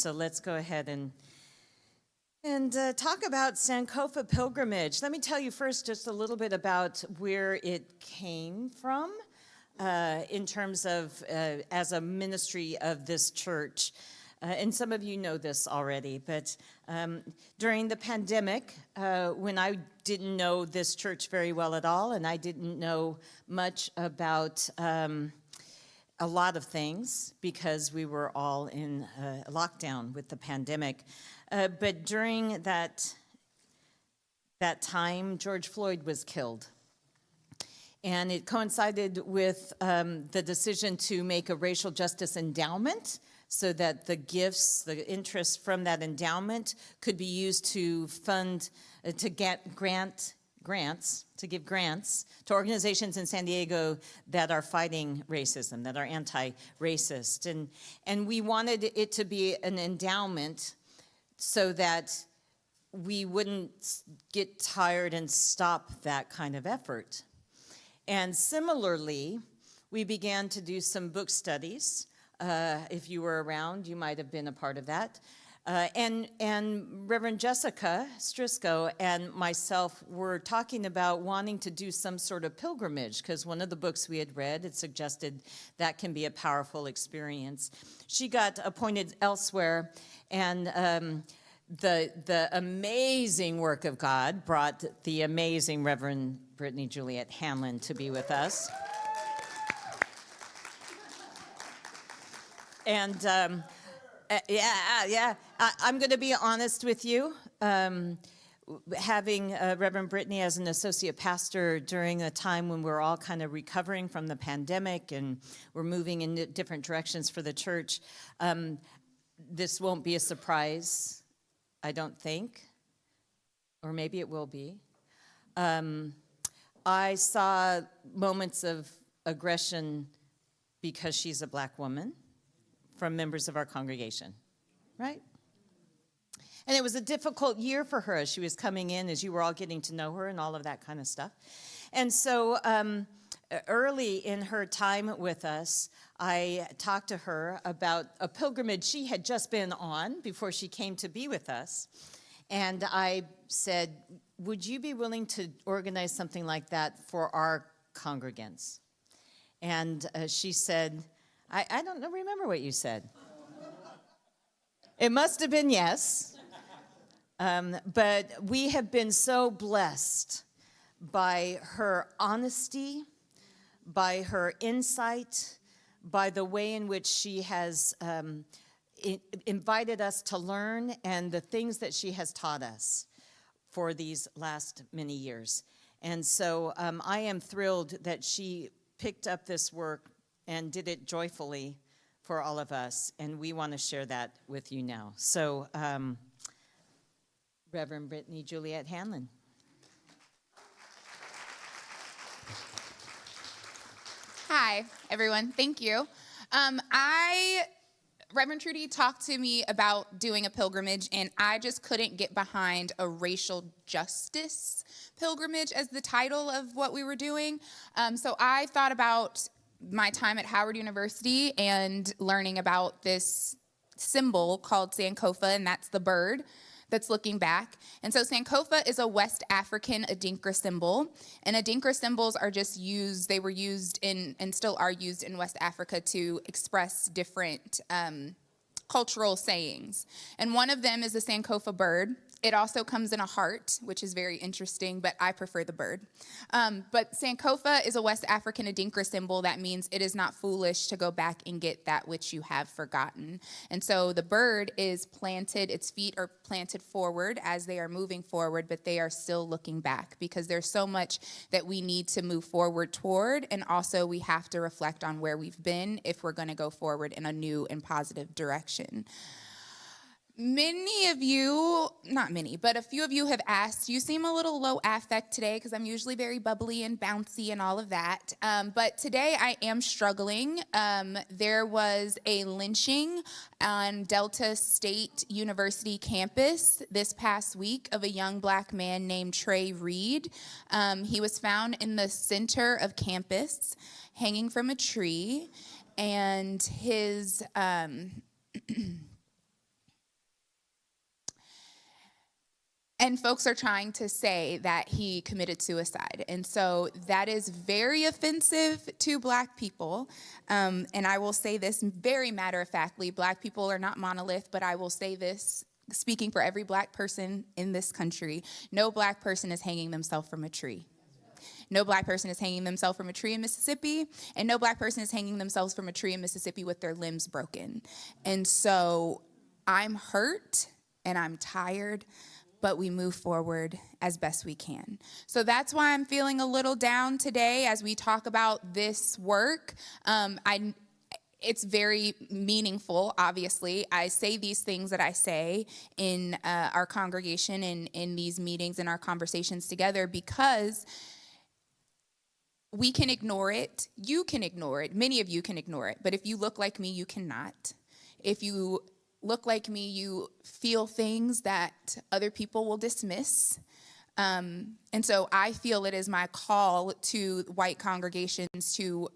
So let's go ahead and talk about Sankofa Pilgrimage. Let me tell you first just a little bit about where it came from in terms of as a ministry of this church. And some of you know this already, but during the pandemic, when I didn't know this church very well at all, and I didn't know much about a lot of things because we were all in lockdown with the pandemic. But during that time, George Floyd was killed. And it coincided with the decision to make a racial justice endowment so that the gifts, the interest from that endowment could be used to fund, to get grants, to give grants to organizations in San Diego that are fighting racism, that are anti-racist. And we wanted it to be an endowment so that we wouldn't get tired and stop that kind of effort. And similarly, we began to do some book studies. If you were around, you might have been a part of that. And Reverend Jessica Strisco and myself were talking about wanting to do some sort of pilgrimage, because one of the books we had read, it suggested that can be a powerful experience. She got appointed elsewhere, and the amazing work of God brought the amazing Reverend Brittany Juliet Hanlon to be with us. And I'm going to be honest with you. Having Reverend Brittany as an associate pastor during a time when we're all kind of recovering from the pandemic and we're moving in different directions for the church, this won't be a surprise, I don't think, or maybe it will be. I saw moments of aggression because she's a black woman from members of our congregation, right? And it was a difficult year for her as she was coming in, as you were all getting to know her and all of that kind of stuff. And so early in her time with us, I talked to her about a pilgrimage she had just been on before she came to be with us. And I said, would you be willing to organize something like that for our congregants? And she said, I don't remember what you said. It must have been yes. But we have been so blessed by her honesty, by her insight, by the way in which she has invited us to learn and the things that she has taught us for these last many years. And so I am thrilled that she picked up this work and did it joyfully for all of us, and we want to share that with you now. So, Reverend Brittany Juliet Hanlon. Hi, everyone. Thank you. Reverend Trudy talked to me about doing a pilgrimage, and I just couldn't get behind a racial justice pilgrimage as the title of what we were doing. So I thought about my time at Howard University and learning about this symbol called Sankofa, and that's the bird that's looking back. And so Sankofa is a West African Adinkra symbol, and Adinkra symbols are just used, they were used in, and still are used in West Africa to express different cultural sayings. And one of them is the Sankofa bird. It also comes in a heart, which is very interesting, but I prefer the bird. But Sankofa is a West African Adinkra symbol that means it is not foolish to go back and get that which you have forgotten. And so the bird is planted, its feet are planted forward as they are moving forward, but they are still looking back because there's so much that we need to move forward toward, and also we have to reflect on where we've been if we're going to go forward in a new and positive direction. Many of you, not many, but a few of you have asked, you seem a little low affect today because I'm usually very bubbly and bouncy and all of that. But today I am struggling. There was a lynching on Delta State University campus this past week of a young black man named Trey Reed. He was found in the center of campus, hanging from a tree, and his And folks are trying to say that he committed suicide. And so that is very offensive to Black people. And I will say this very matter-of-factly. Black people are not monolith, but I will say this, speaking for every Black person in this country, no Black person is hanging themselves from a tree. No Black person is hanging themselves from a tree in Mississippi, and no Black person is hanging themselves from a tree in Mississippi with their limbs broken. And so I'm hurt and I'm tired, but we move forward as best we can. So that's why I'm feeling a little down today as we talk about this work. It's very meaningful, obviously. I say these things that I say in our congregation and in these meetings and our conversations together because we can ignore it. You can ignore it. Many of you can ignore it. But if you look like me, you cannot. If you look like me, you feel things that other people will dismiss. And so I feel it is my call to white congregations to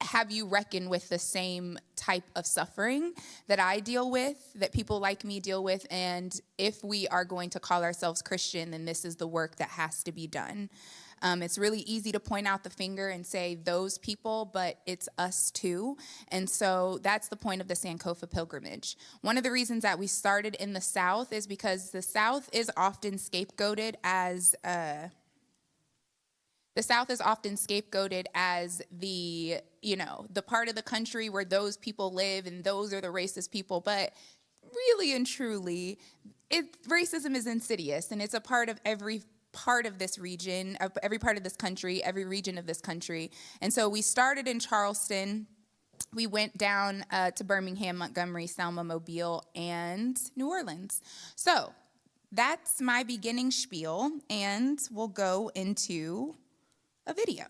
have you reckon with the same type of suffering that I deal with, that people like me deal with. And if we are going to call ourselves Christian, then this is the work that has to be done. It's really easy to point out the finger and say those people, but it's us too. And so that's the point of the Sankofa Pilgrimage. One of the reasons that we started in the South is because the South is often scapegoated as the, the part of the country where those people live and those are the racist people. But really and truly, racism is insidious, and it's a part of every part of this region, of every part of this country, every region of this country. And so we started in Charleston. We went down to Birmingham, Montgomery, Selma, Mobile, and New Orleans. So that's my beginning spiel, and we'll go into a video.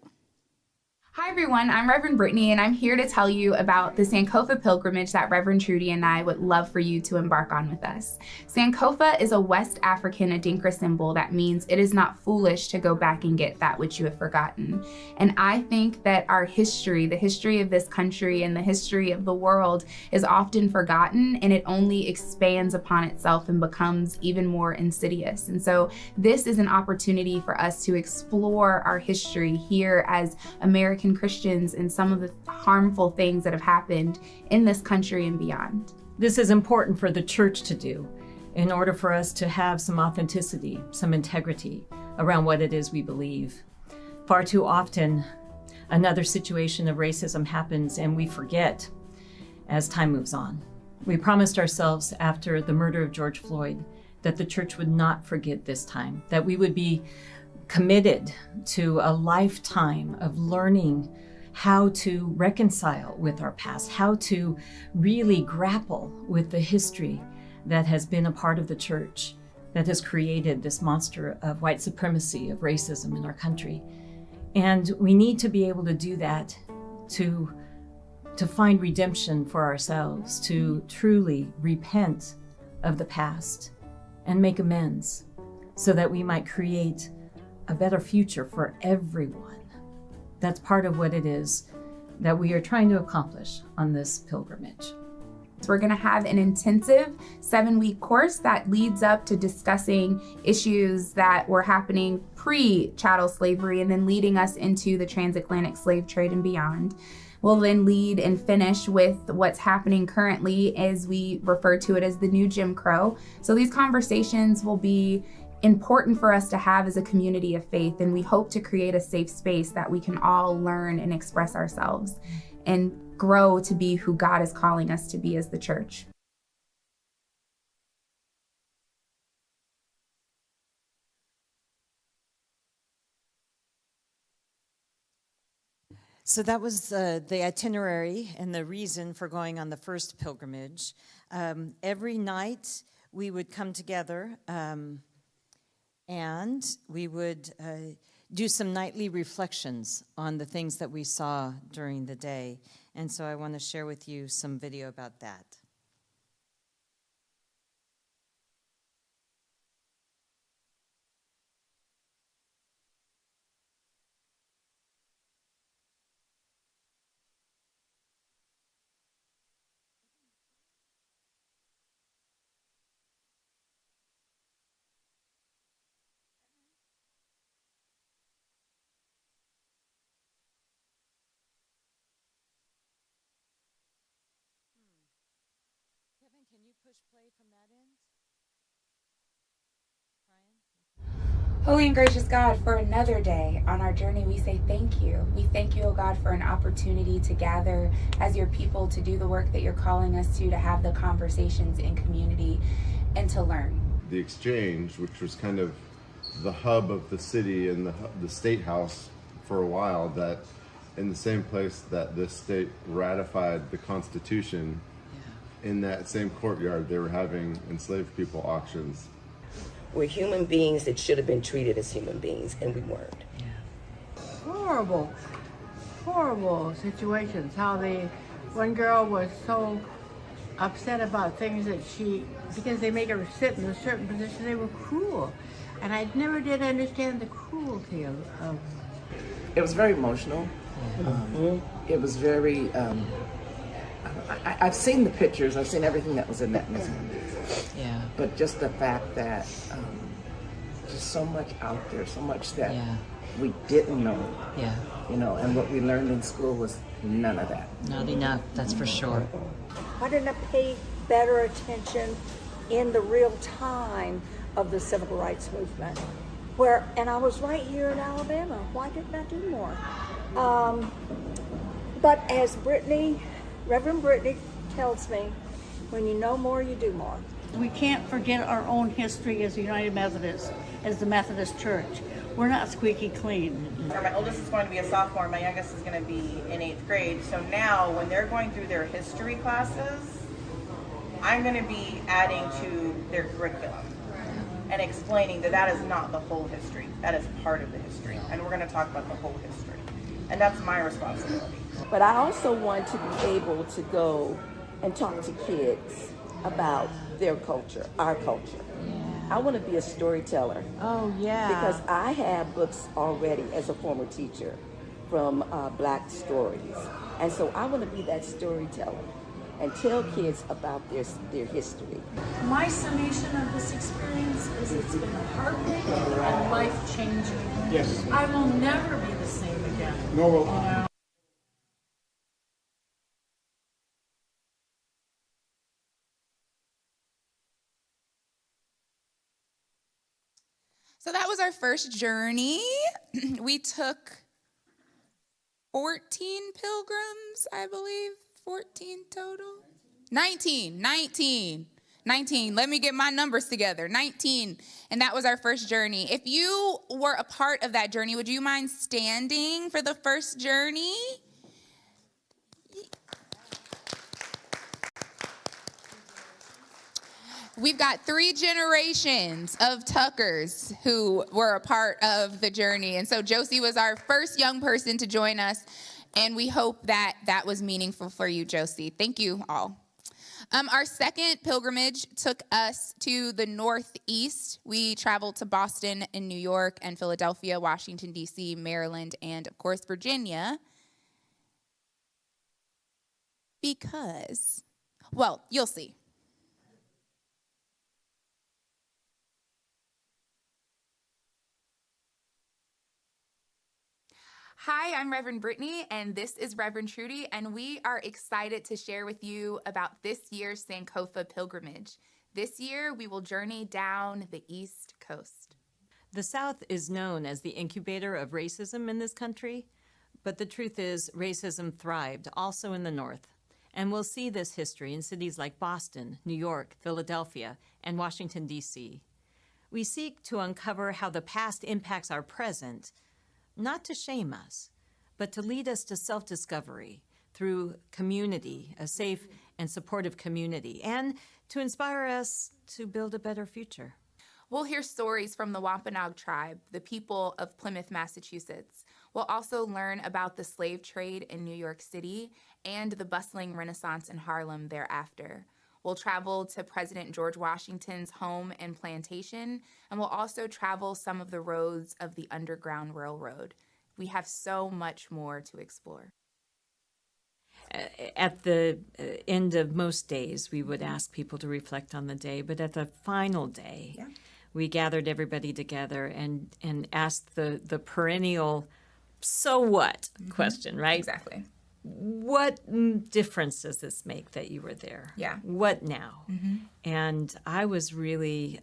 Hi everyone, I'm Reverend Brittany, and I'm here to tell you about the Sankofa Pilgrimage that Reverend Trudy and I would love for you to embark on with us. Sankofa is a West African Adinkra symbol that means it is not foolish to go back and get that which you have forgotten. And I think that our history, the history of this country and the history of the world is often forgotten, and it only expands upon itself and becomes even more insidious. And so this is an opportunity for us to explore our history here as American Christians and some of the harmful things that have happened in this country and beyond. This is important for the church to do in order for us to have some authenticity, some integrity around what it is we believe. Far too often, another situation of racism happens and we forget as time moves on. We promised ourselves after the murder of George Floyd that the church would not forget this time, that we would be committed to a lifetime of learning how to reconcile with our past, how to really grapple with the history that has been a part of the church that has created this monster of white supremacy, of racism in our country. And we need to be able to do that to find redemption for ourselves, to truly repent of the past and make amends so that we might create a better future for everyone. That's part of what it is that we are trying to accomplish on this pilgrimage. We're going to have an intensive 7-week course that leads up to discussing issues that were happening pre-chattel slavery and then leading us into the transatlantic slave trade and beyond. We'll then lead and finish with what's happening currently, as we refer to it as the new Jim Crow. So these conversations will be important for us to have as a community of faith, and we hope to create a safe space that we can all learn and express ourselves and grow to be who God is calling us to be as the church. So that was the itinerary and the reason for going on the first pilgrimage. Every night we would come together and we would do some nightly reflections on the things that we saw during the day. And so I want to share with you some video about that. Holy and gracious God, for another day on our journey, we say thank you. We thank you, oh God, for an opportunity to gather as your people to do the work that you're calling us to have the conversations in community and to learn. The exchange, which was kind of the hub of the city and the state house for a while, that in the same place that this state ratified the Constitution, in that same courtyard, they were having enslaved people auctions. We're human beings that should have been treated as human beings, and we weren't. Horrible situations. How one girl was so upset about things that because they make her sit in a certain position, they were cruel. And I never did understand the cruelty of It was very emotional. It was very, I've seen the pictures, I've seen everything that was in that museum. Yeah. But just the fact that just so much out there, so much that we didn't know. Yeah. You know, and what we learned in school was none of that. Not enough, that's for sure. Why didn't I pay better attention in the real time of the civil rights movement? And I was right here in Alabama. Why didn't I do more? But as Reverend Brittany tells me, when you know more, you do more. We can't forget our own history as United Methodist, as the Methodist Church. We're not squeaky clean. My oldest is going to be a sophomore, my youngest is going to be in 8th grade. So now when they're going through their history classes, I'm going to be adding to their curriculum and explaining that is not the whole history. That is part of the history. And we're going to talk about the whole history. And that's my responsibility. But I also want to be able to go and talk to kids about their culture, our culture. I want to be a storyteller. Oh, yeah. Because I have books already as a former teacher from Black stories. And so I want to be that storyteller and tell kids about their history. My summation of this experience is it's been heartbreaking and life-changing. Yes. I will never be the same again. No. So that was our first journey. We took 14 pilgrims, I believe. 14 total? 19. Let me get my numbers together. 19. And that was our first journey. If you were a part of that journey, would you mind standing for the first journey? We've got 3 generations of Tuckers who were a part of the journey. And so Josie was our first young person to join us. And we hope that that was meaningful for you, Josie. Thank you all. Our second pilgrimage took us to the Northeast. We traveled to Boston and New York and Philadelphia, Washington, D.C., Maryland, and, of course, Virginia. Because, well, you'll see. Hi, I'm Reverend Brittany, and this is Reverend Trudy, and we are excited to share with you about this year's Sankofa Pilgrimage. This year, we will journey down the East Coast. The South is known as the incubator of racism in this country, but the truth is racism thrived also in the North. And we'll see this history in cities like Boston, New York, Philadelphia, and Washington, D.C. We seek to uncover how the past impacts our present, not to shame us, but to lead us to self-discovery through community, a safe and supportive community, and to inspire us to build a better future. We'll hear stories from the Wampanoag tribe, the people of Plymouth, Massachusetts. We'll also learn about the slave trade in New York City and the bustling Renaissance in Harlem thereafter. We'll travel to President George Washington's home and plantation, and we'll also travel some of the roads of the Underground Railroad. We have so much more to explore. At the end of most days, we would ask people to reflect on the day, but at the final day, we gathered everybody together and asked the perennial, so what question, right? Exactly. what difference does this make that you were there? Yeah. What now? And I was really,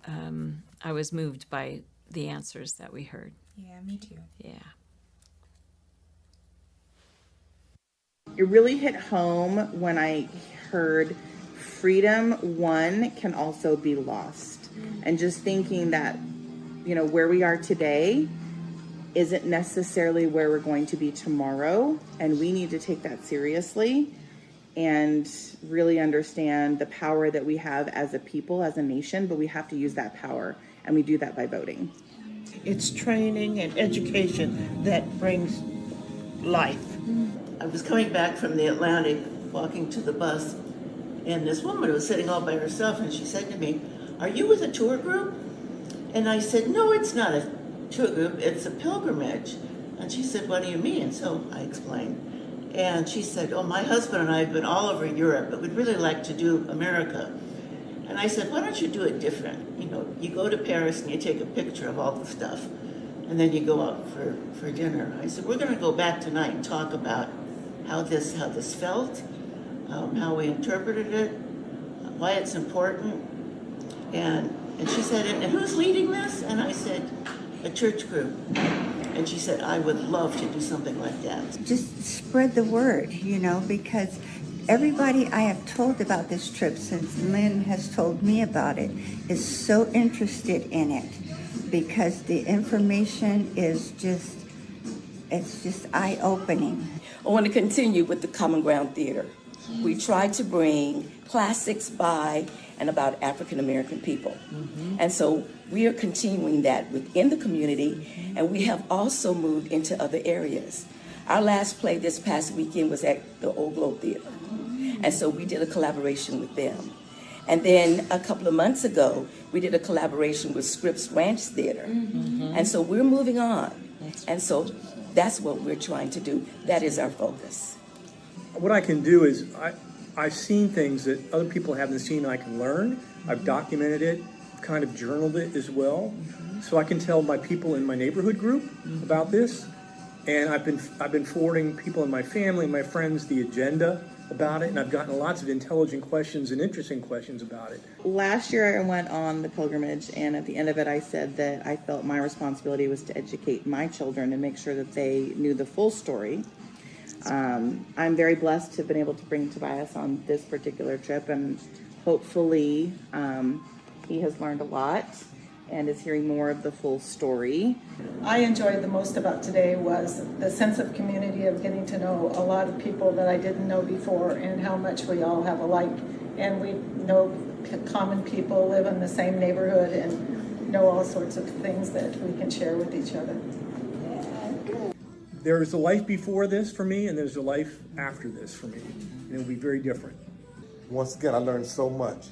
I was moved by the answers that we heard. Yeah, me too. Yeah. It really hit home when I heard freedom, one, can also be lost. And just thinking that, you know, where we are today isn't necessarily where we're going to be tomorrow. And we need to take that seriously and really understand the power that we have as a people, as a nation, but we have to use that power. And we do that by voting. It's training and education that brings life. I was coming back from the Atlantic, walking to the bus, and this woman was sitting all by herself, and she said to me, "Are you with a tour group?" And I said, "No, it's not a tour group, it's a pilgrimage." And she said, "What do you mean?" So I explained. And she said, "Oh, my husband and I have been all over Europe, but we'd really like to do America." And I said, "Why don't you do it different? You know, you go to Paris and you take a picture of all the stuff, and then you go out for dinner." I said, "We're going to go back tonight and talk about how this felt, how we interpreted it, why it's important." And she said, "And who's leading this?" And I said, "A church group." And she said, "I would love to do something like that." Just spread the word, you know, because everybody I have told about this trip since Lynn has told me about it is so interested in it, because the information is just, it's just eye-opening. I want to continue with the Common Ground Theater. We try to bring classics by and about African American people. And so we are continuing that within the community, and we have also moved into other areas. Our last play this past weekend was at the Old Globe Theater. And so we did a collaboration with them. And then a couple of months ago, we did a collaboration with Scripps Ranch Theater. And so we're moving on. And so that's what we're trying to do. That is our focus. What I can do is I've seen things that other people haven't seen and I can learn. I've documented it, kind of journaled it as well. So I can tell my people in my neighborhood group about this. And I've been forwarding people in my family and my friends the agenda about it, and I've gotten lots of intelligent questions and interesting questions about it. Last year I went on the pilgrimage, and at the end of it I said that I felt my responsibility was to educate my children and make sure that they knew the full story. I'm very blessed to have been able to bring Tobias on this particular trip, and hopefully he has learned a lot and is hearing more of the full story. I enjoyed the most about today was the sense of community, of getting to know a lot of people that I didn't know before, and how much we all have alike, and we know common people, live in the same neighborhood, and know all sorts of things that we can share with each other. There's a life before this for me, and there's a life after this for me, and it'll be very different. Once again, I learned so much.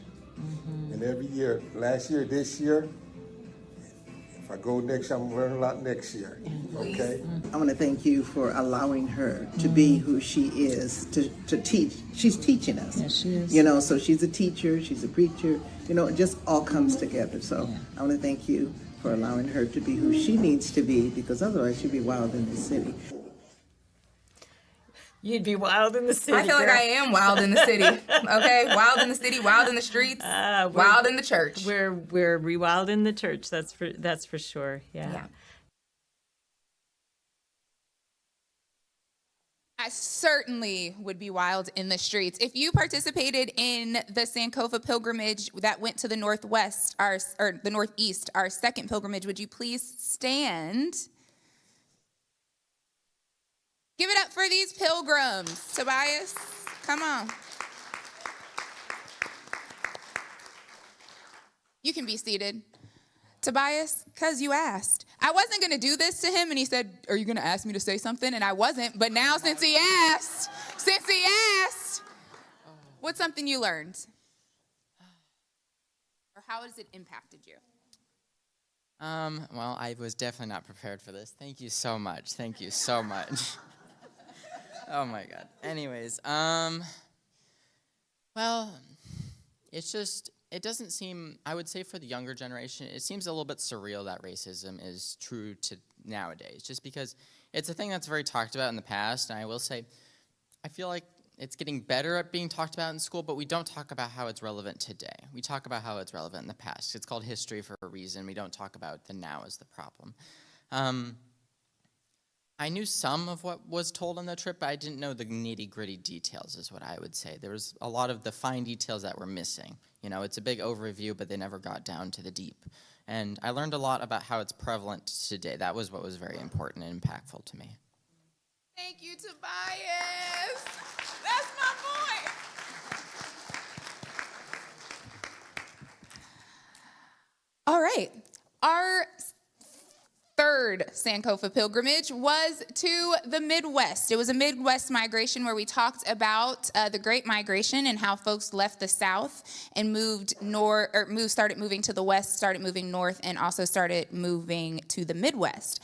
And every year, last year, this year, if I go next year, I'm going to learn a lot next year. Okay? I want to thank you for allowing her to be who she is, to teach. She's teaching us. Yes, she is. You know, so she's a teacher, she's a preacher. You know, it just all comes together. So I want to thank you for allowing her to be who she needs to be, because otherwise she'd be wild in the city. You'd be wild in the city. I feel like I am wild in the city. Okay, wild in the city, wild in the streets, wild in the church. We're rewild in the church. That's for sure. Yeah. I certainly would be wild in the streets. If you participated in the Sankofa Pilgrimage that went to the Northwest, or the Northeast, our second pilgrimage, would you please stand? Give it up for these pilgrims. Tobias, come on. You can be seated. Tobias, because you asked. I wasn't going to do this to him, and he said, "Are you going to ask me to say something?" And I wasn't, but now since he asked, what's something you learned? Or how has it impacted you? Well, I was definitely not prepared for this. Thank you so much. Thank you so much. Oh my God. Anyways, well, it's just, it doesn't seem, I would say for the younger generation, it seems a little bit surreal that racism is true to nowadays, just because it's a thing that's very talked about in the past. And I will say, I feel like it's getting better at being talked about in school, but we don't talk about how it's relevant today. We talk about how it's relevant in the past. It's called history for a reason. We don't talk about the now as the problem. I knew some of what was told on the trip, but I didn't know the nitty-gritty details is what I would say. There was a lot of the fine details that were missing. You know, it's a big overview, but they never got down to the deep. And I learned a lot about how it's prevalent today. That was what was very important and impactful to me. Thank you, Tobias. That's my boy. All right. Our third Sankofa pilgrimage was to the Midwest. It was a Midwest migration where we talked about the Great Migration and how folks left the South and started moving to the West, started moving north, and also started moving to the Midwest.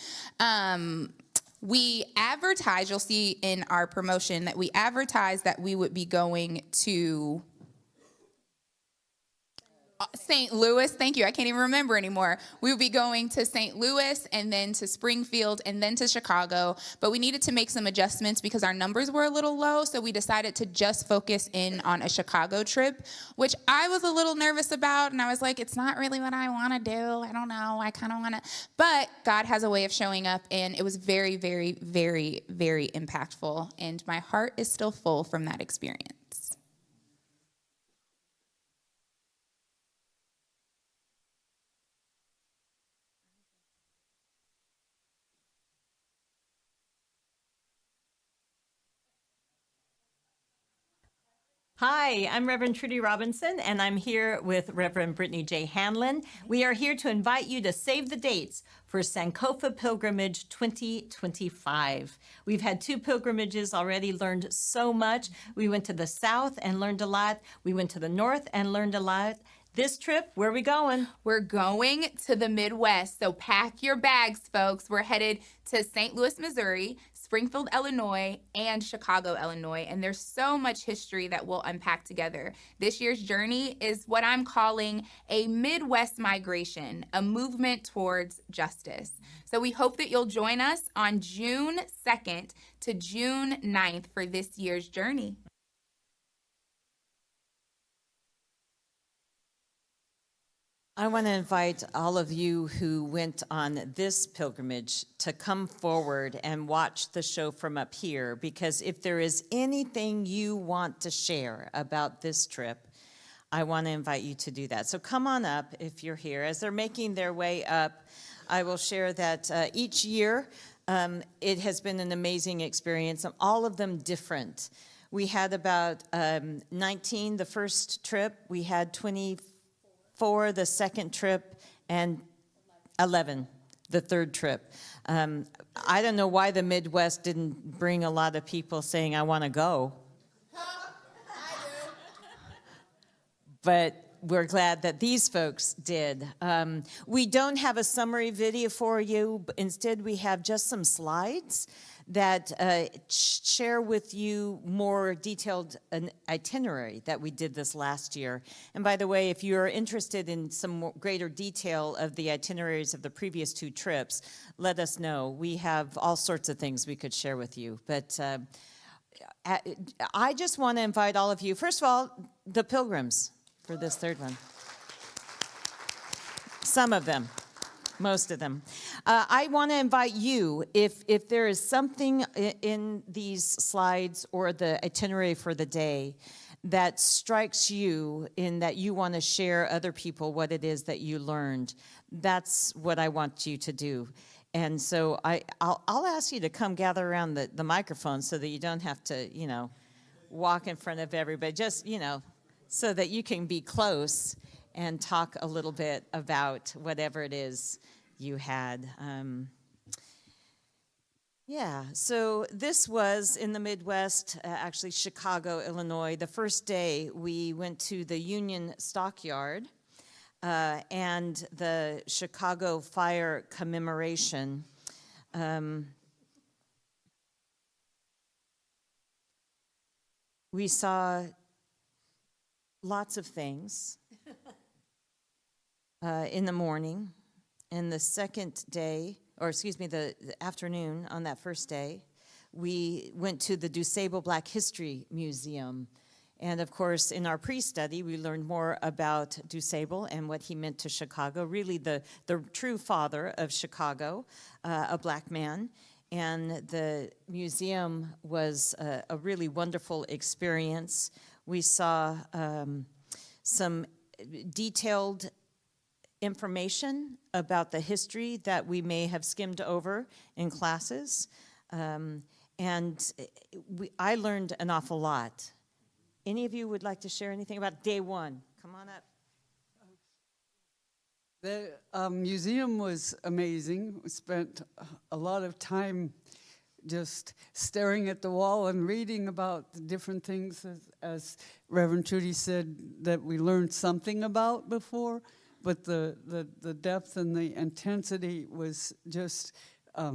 We advertised, you'll see in our promotion that we advertised that we would be going to St. Louis. Thank you. I can't even remember anymore. We would be going to St. Louis and then to Springfield and then to Chicago. But we needed to make some adjustments because our numbers were a little low. So we decided to just focus in on a Chicago trip, which I was a little nervous about. And I was like, it's not really what I want to do. I don't know. I kind of want to. But God has a way of showing up. And it was very, very, very, very impactful. And my heart is still full from that experience. Hi, I'm Reverend Trudy Robinson, and I'm here with Reverend Brittany J. Hanlon. We are here to invite you to save the dates for Sankofa Pilgrimage 2025. We've had 2 pilgrimages already, learned so much. We went to the south and learned a lot. We went to the north and learned a lot. This trip, where are we going? We're going to the Midwest, so pack your bags, folks. We're headed to St. Louis, Missouri, Springfield, Illinois, and Chicago, Illinois, and there's so much history that we'll unpack together. This year's journey is what I'm calling a Midwest migration, a movement towards justice. So we hope that you'll join us on June 2nd to June 9th for this year's journey. I want to invite all of you who went on this pilgrimage to come forward and watch the show from up here, because if there is anything you want to share about this trip, I want to invite you to do that. So come on up if you're here. As they're making their way up, I will share that each year it has been an amazing experience, all of them different. We had about 19 the first trip. We had 24 the second trip, and 11 the third trip. I don't know why the Midwest didn't bring a lot of people saying, I want to go. But we're glad that these folks did. We don't have a summary video for you, but instead we have just some slides that share with you more detailed an itinerary that we did this last year. And by the way, if you're interested in some greater detail of the itineraries of the previous 2 trips, let us know. We have all sorts of things we could share with you. But I just want to invite all of you, first of all, the pilgrims for this third one. Some of them. Most of them. I want to invite you, if there is something in these slides or the itinerary for the day that strikes you in that you want to share other people what it is that you learned, that's what I want you to do. And so I'll ask you to come gather around the microphone so that you don't have to, walk in front of everybody, just, so that you can be close and talk a little bit about whatever it is you had. So this was in the Midwest, actually Chicago, Illinois. The first day we went to the Union Stockyard and the Chicago Fire Commemoration. We saw lots of things in the morning. And the second day, the afternoon on that first day, we went to the DuSable Black History Museum. And of course, in our pre-study, we learned more about DuSable and what he meant to Chicago, really the true father of Chicago, a black man. And the museum was a really wonderful experience. We saw some detailed information about the history that we may have skimmed over in classes. I learned an awful lot. Any of you would like to share anything about day one? Come on up. The museum was amazing. We spent a lot of time just staring at the wall and reading about the different things, as Reverend Trudy said, that we learned something about before, but the depth and the intensity was just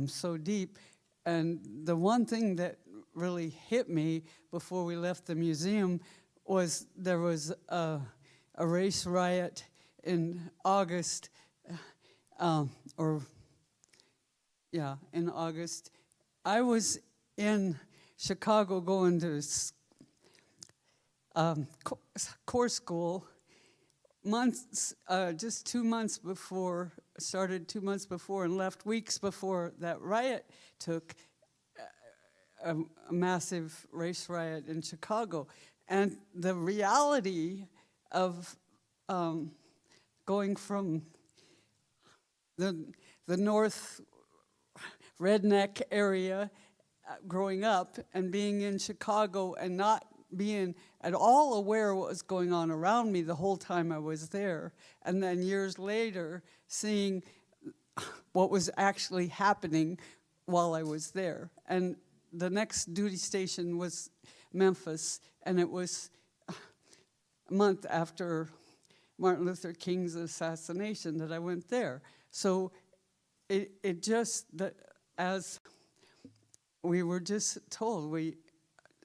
so deep. And the one thing that really hit me before we left the museum was there was a race riot in August, in August. I was in Chicago going to core school just 2 months before, started 2 months before and left weeks before that riot took, a massive race riot in Chicago. And the reality of going from the north redneck area growing up and being in Chicago and not being at all aware what was going on around me the whole time I was there, and then years later seeing what was actually happening while I was there. And the next duty station was Memphis, and it was a month after Martin Luther King's assassination that I went there. So it just, as we were just told,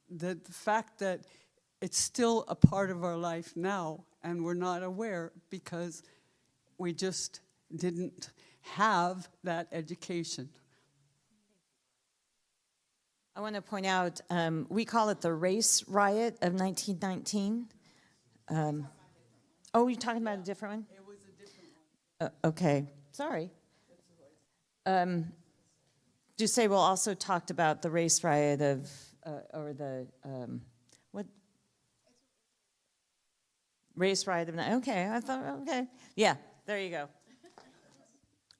the fact that it's still a part of our life now, and we're not aware because we just didn't have that education. I want to point out, we call it the race riot of 1919. Oh, you're talking about a different one? It was a different one. Okay, sorry. DuSable also talked about the race riot of, what? Race riot of, okay, I thought, okay. Yeah, there you go.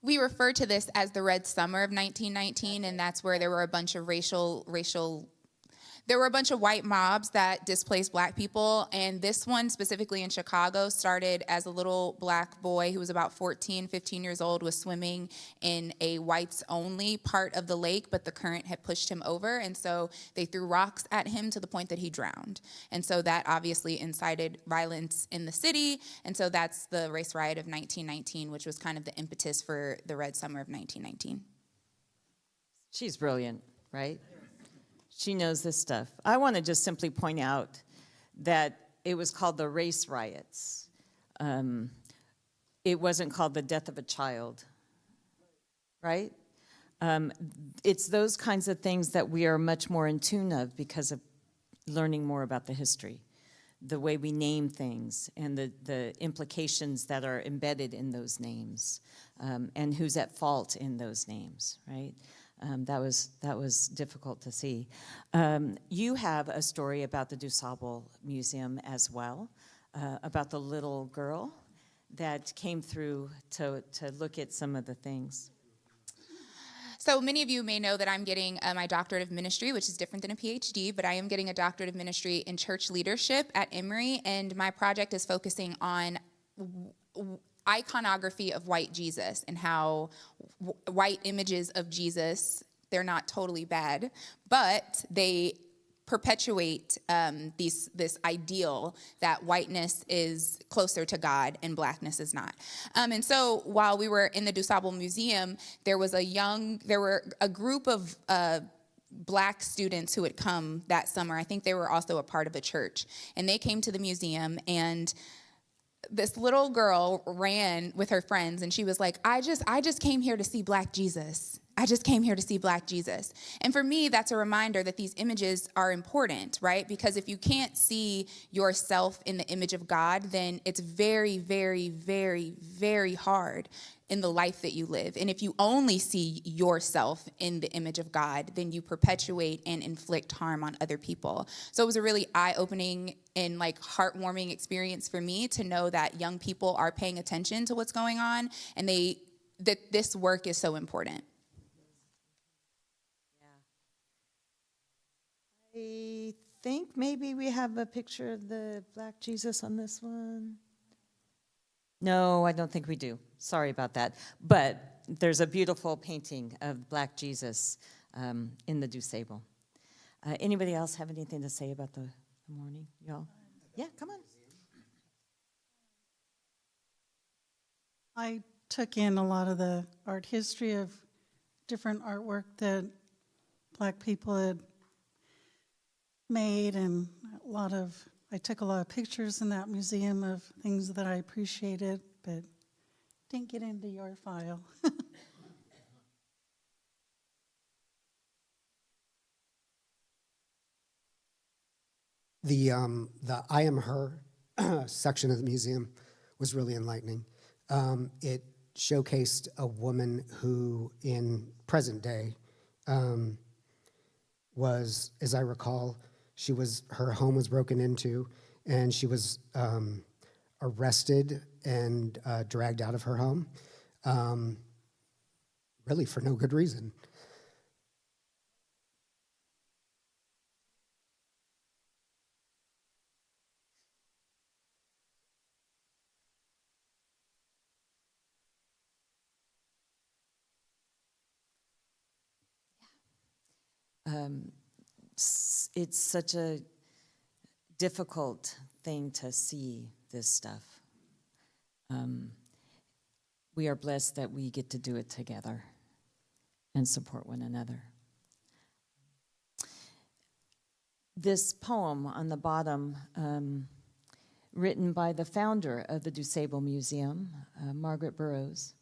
We refer to this as the Red Summer of 1919, and that's where there were a bunch of there were a bunch of white mobs that displaced black people, and this one specifically in Chicago started as a little black boy who was about 14, 15 years old, was swimming in a whites-only part of the lake, but the current had pushed him over, and so they threw rocks at him to the point that he drowned. And so that obviously incited violence in the city, and so that's the race riot of 1919, which was kind of the impetus for the Red Summer of 1919. She's brilliant, right? She knows this stuff. I want to just simply point out that it was called the race riots. It wasn't called the death of a child, right? It's those kinds of things that we are much more in tune of because of learning more about the history, the way we name things and the implications that are embedded in those names, and who's at fault in those names, right? That was difficult to see. You have a story about the DuSable Museum as well, about the little girl that came through to look at some of the things. So many of you may know that I'm getting my doctorate of ministry, which is different than a PhD, but I am getting a doctorate of ministry in church leadership at Emory, and my project is focusing on iconography of white Jesus and how white images of Jesus, they're not totally bad, but they perpetuate this ideal that whiteness is closer to God and blackness is not. And so while we were in the DuSable Museum, there were a group of black students who had come that summer. I think they were also a part of a church, and they came to the museum, and this little girl ran with her friends, and she was like, I just came here to see Black Jesus. I just came here to see Black Jesus. And for me, that's a reminder that these images are important, right? Because if you can't see yourself in the image of God, then it's very, very, very, very hard in the life that you live. And if you only see yourself in the image of God, then you perpetuate and inflict harm on other people. So it was a really eye-opening and like heartwarming experience for me to know that young people are paying attention to what's going on and that this work is so important. I think maybe we have a picture of the Black Jesus on this one. No, I don't think we do. Sorry about that. But there's a beautiful painting of Black Jesus in the DuSable. Anybody else have anything to say about the morning, y'all? Yeah, come on. I took in a lot of the art history of different artwork that Black people had made, and I took a lot of pictures in that museum of things that I appreciated, but didn't get into your file. The I Am Her section of the museum was really enlightening. It showcased a woman who, in present day, was, as I recall, her home was broken into, and she was arrested and dragged out of her home, really for no good reason. It's such a difficult thing to see this stuff. We are blessed that we get to do it together and support one another. This poem on the bottom, written by the founder of the DuSable Museum, Margaret Burroughs,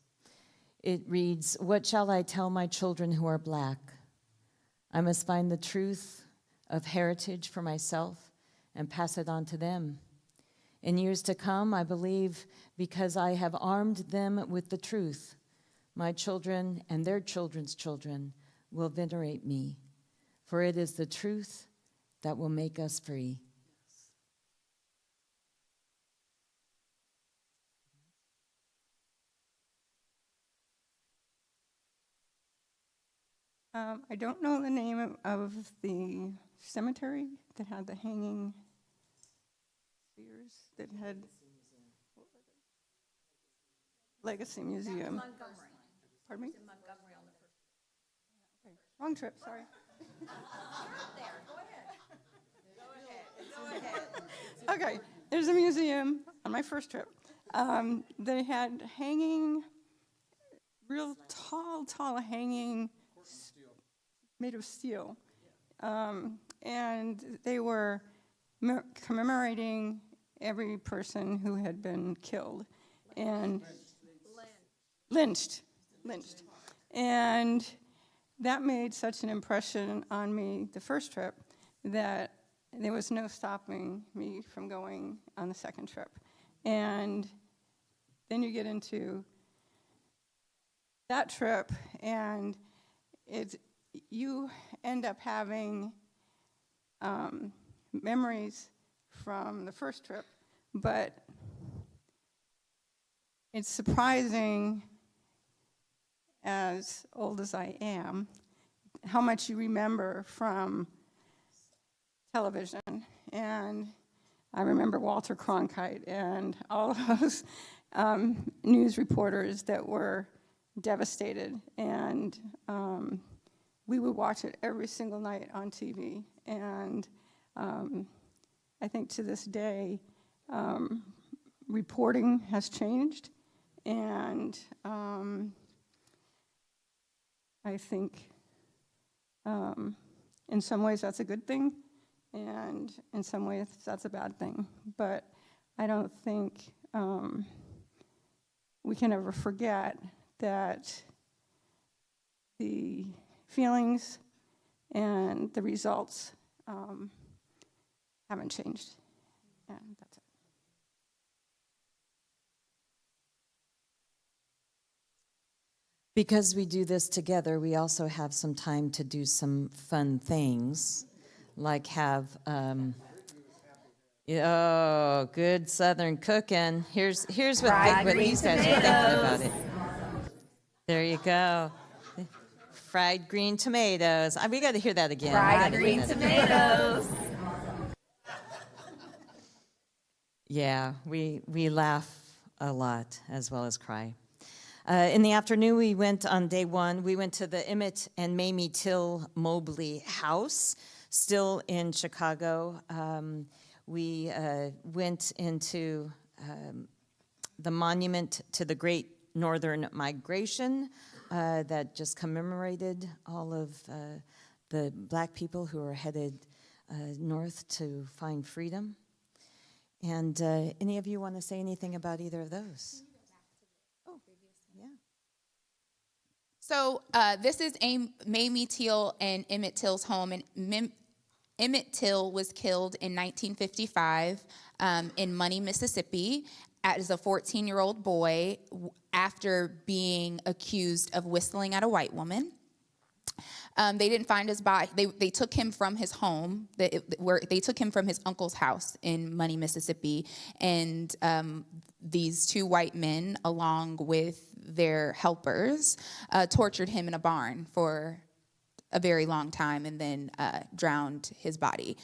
it reads, "What shall I tell my children who are Black? I must find the truth of heritage for myself and pass it on to them. In years to come, I believe, because I have armed them with the truth, my children and their children's children will venerate me, for it is the truth that will make us free." I don't know the name of the cemetery that had the hanging spheres that had Legacy Museum. Pardon me? Okay. Wrong trip, sorry. Okay, there's a museum on my first trip. They had hanging, real tall hanging, made of steel. And they were commemorating every person who had been killed and lynched. And that made such an impression on me the first trip that there was no stopping me from going on the second trip. And then you get into that trip, and you end up having memories from the first trip, but it's surprising, as old as I am, how much you remember from television. And I remember Walter Cronkite and all of those news reporters that were devastated, and we would watch it every single night on TV. And I think to this day, reporting has changed, and I think in some ways that's a good thing, and in some ways that's a bad thing. But I don't think we can ever forget that the feelings and the results haven't changed. And that's it. Because we do this together, we also have some time to do some fun things, like have, good Southern cooking. Here's what these guys are thinking about it. There you go. Fried green tomatoes. We got to hear that again. Fried green tomatoes. Yeah, we laugh a lot as well as cry. In the afternoon, on day one, we went to the Emmett and Mamie Till Mobley house, still in Chicago. We went into the monument to the Great Northern Migration that just commemorated all of the black people who were headed north to find freedom. And any of you want to say anything about either of those? So this is Mamie Till and Emmett Till's home, and Emmett Till was killed in 1955 in Money, Mississippi, as a 14-year-old boy after being accused of whistling at a white woman. They didn't find his body. They took him from his home. They took him from his uncle's house in Money, Mississippi, and these two white men, along with their helpers, tortured him in a barn for a very long time and then drowned his body.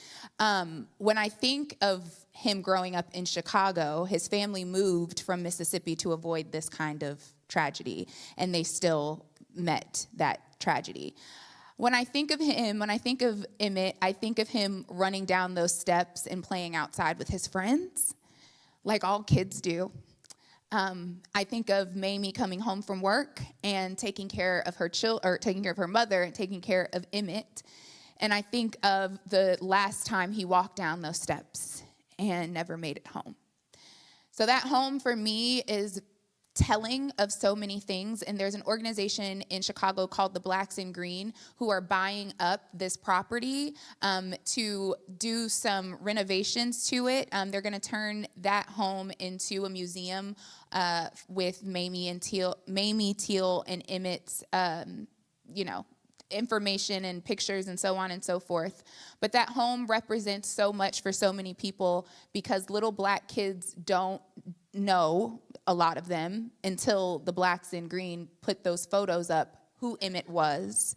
When I think of him growing up in Chicago, his family moved from Mississippi to avoid this kind of tragedy, and they still met that tragedy. When I think of him, when I think of Emmett, I think of him running down those steps and playing outside with his friends, like all kids do. I think of Mamie coming home from work and taking care of her taking care of her mother and taking care of Emmett. And I think of the last time he walked down those steps and never made it home. So that home for me is telling of so many things, and there's an organization in Chicago called the Blacks in Green who are buying up this property to do some renovations to it. They're going to turn that home into a museum with Mamie Till and Emmett's, information and pictures and so on and so forth. But that home represents so much for so many people because little black kids don't know, a lot of them, until the Blacks in Green put those photos up, who Emmett was.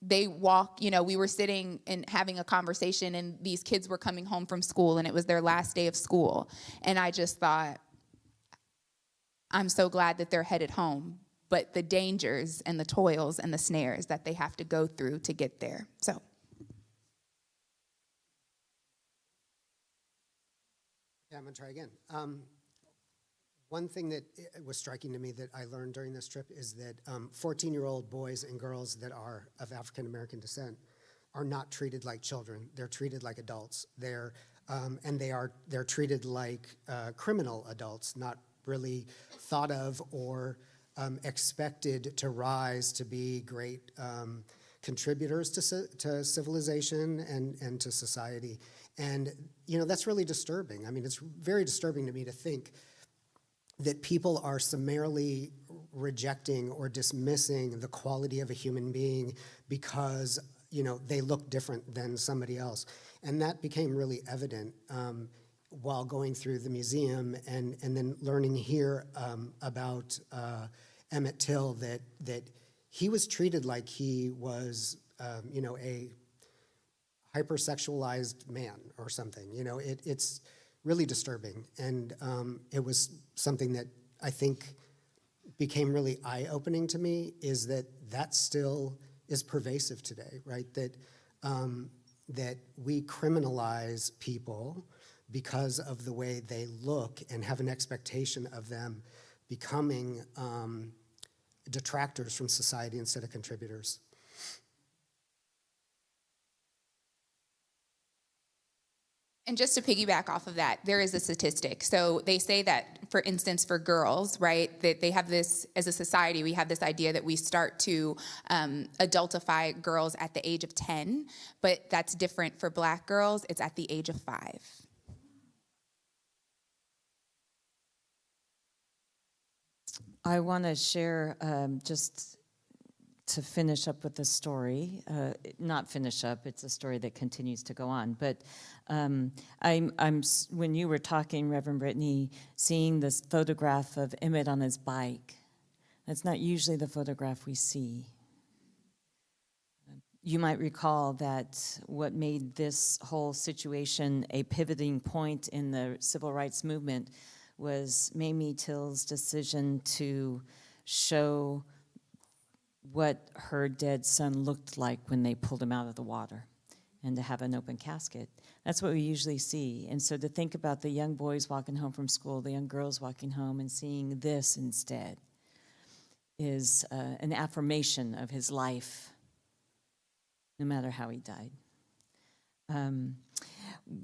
They walk, we were sitting and having a conversation, and these kids were coming home from school, and it was their last day of school. And I just thought, I'm so glad that they're headed home, but the dangers and the toils and the snares that they have to go through to get there. So. Yeah, I'm gonna try again. One thing that was striking to me that I learned during this trip is that 14-year-old boys and girls that are of African American descent are not treated like children. They're treated like adults. They're treated like criminal adults, not really thought of or expected to rise to be great contributors to civilization and to society. And that's really disturbing. I mean, it's very disturbing to me to think that people are summarily rejecting or dismissing the quality of a human being because they look different than somebody else. And that became really evident while going through the museum and then learning here about Emmett Till, that he was treated like he was a hypersexualized man or something. It's really disturbing. And it was something that I think became really eye-opening to me, is that still is pervasive today, right? That we criminalize people because of the way they look and have an expectation of them becoming detractors from society instead of contributors. And just to piggyback off of that, there is a statistic. So they say that, for instance, for girls, right, that they have this, as a society, we have this idea that we start to adultify girls at the age of 10, but that's different for Black girls. It's at the age of 5. I want to share just to finish up with the story. Not finish up; it's a story that continues to go on. But I'm when you were talking, Reverend Brittany, seeing this photograph of Emmett on his bike. That's not usually the photograph we see. You might recall that what made this whole situation a pivoting point in the civil rights movement was Mamie Till's decision to show what her dead son looked like when they pulled him out of the water, and to have an open casket. That's what we usually see. And so to think about the young boys walking home from school, the young girls walking home, and seeing this instead is an affirmation of his life, no matter how he died.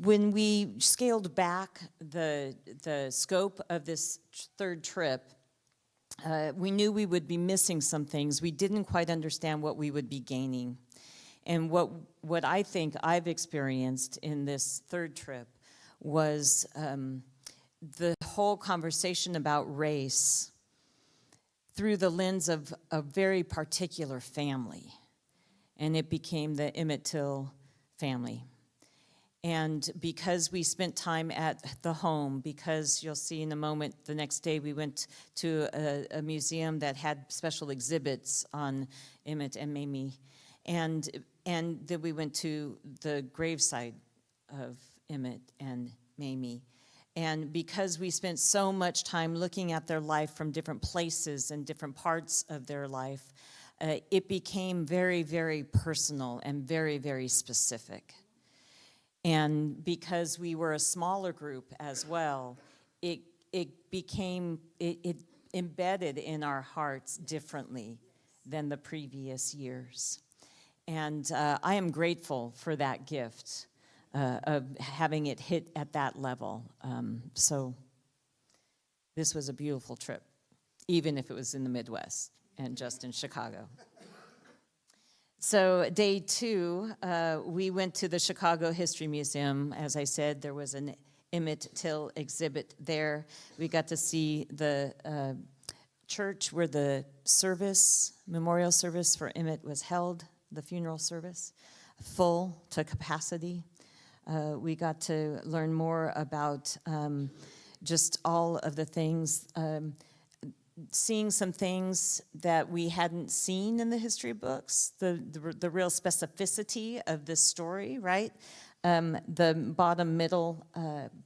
When we scaled back the scope of this third trip, we knew we would be missing some things. We didn't quite understand what we would be gaining. And what I think I've experienced in this third trip was the whole conversation about race through the lens of a very particular family. And it became the Emmett Till family. And because we spent time at the home, because you'll see in a moment, the next day we went to a museum that had special exhibits on Emmett and Mamie, and then we went to the gravesite of Emmett and Mamie. And because we spent so much time looking at their life from different places and different parts of their life, it became very, very personal and very, very specific. And because we were a smaller group as well, it embedded in our hearts differently than the previous years. And I am grateful for that gift of having it hit at that level. So this was a beautiful trip, even if it was in the Midwest and just in Chicago. So day 2, we went to the Chicago History Museum. As I said, there was an Emmett Till exhibit there. We got to see the church where the memorial service for Emmett was held, the funeral service, full to capacity. We got to learn more about just all of the things, seeing some things that we hadn't seen in the history books, the real specificity of this story, right? The bottom middle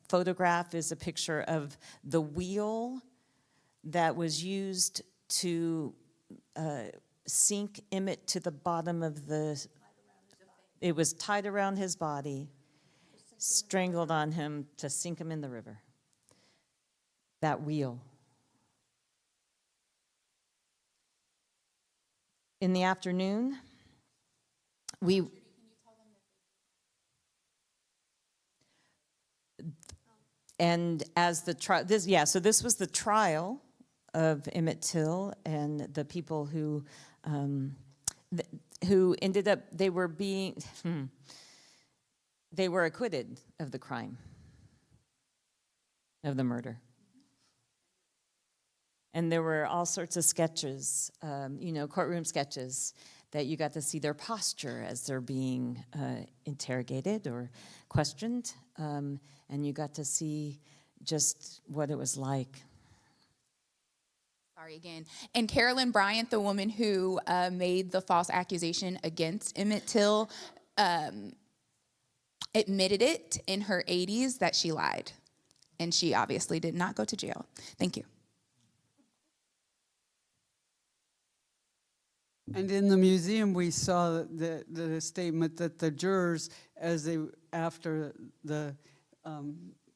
photograph is a picture of the wheel that was used to sink Emmett to the bottom of it was tied around his body, strangled on him to sink him in the river. That wheel. In the afternoon, and as the trial, this was the trial of Emmett Till and the people who ended up, they were acquitted of the crime, of the murder. And there were all sorts of sketches, courtroom sketches, that you got to see their posture as they're being interrogated or questioned. And you got to see just what it was like. Sorry again. And Carolyn Bryant, the woman who made the false accusation against Emmett Till, admitted it in her 80s that she lied. And she obviously did not go to jail. Thank you. And in the museum, we saw the statement that the jurors, after the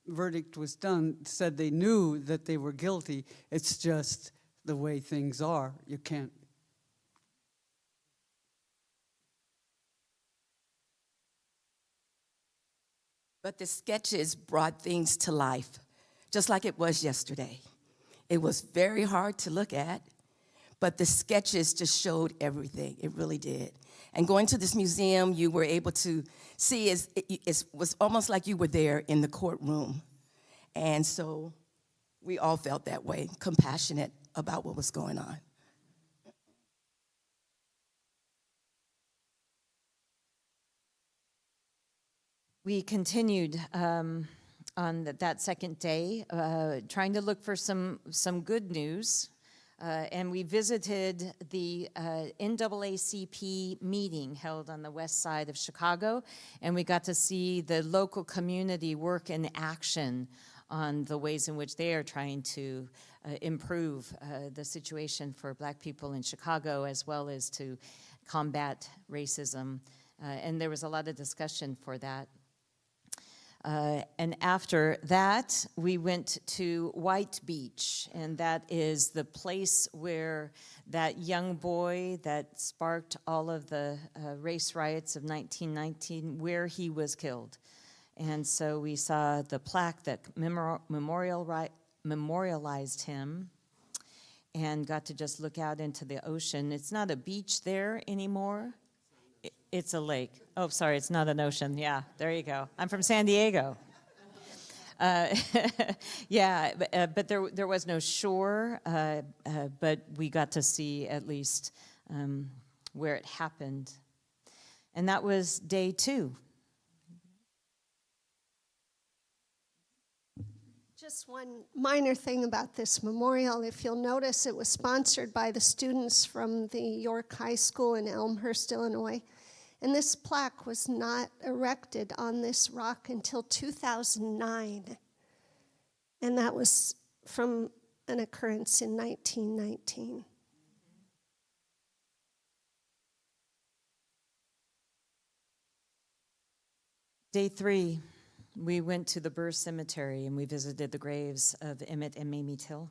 verdict was done, said they knew that they were guilty. It's just the way things are. You can't. But the sketches brought things to life, just like it was yesterday. It was very hard to look at, but the sketches just showed everything. It really did. And going to this museum, you were able to see, it was almost like you were there in the courtroom. And so we all felt that way, compassionate about what was going on. We continued on that second day, trying to look for some good news. And we visited the NAACP meeting held on the west side of Chicago, and we got to see the local community work in action on the ways in which they are trying to improve the situation for Black people in Chicago, as well as to combat racism. And there was a lot of discussion for that. And after that, we went to White Beach, and that is the place where that young boy that sparked all of the race riots of 1919, where he was killed. And so we saw the plaque that memorialized him and got to just look out into the ocean. It's not a beach there anymore. It's a lake. Oh, sorry, it's not an ocean. Yeah, there you go. I'm from San Diego. Yeah, but there was no shore, but we got to see at least where it happened. And that was day 2. Just one minor thing about this memorial. If you'll notice, it was sponsored by the students from the York High School in Elmhurst, Illinois. And this plaque was not erected on this rock until 2009. And that was from an occurrence in 1919. Day 3, we went to the Burr Cemetery and we visited the graves of Emmett and Mamie Till.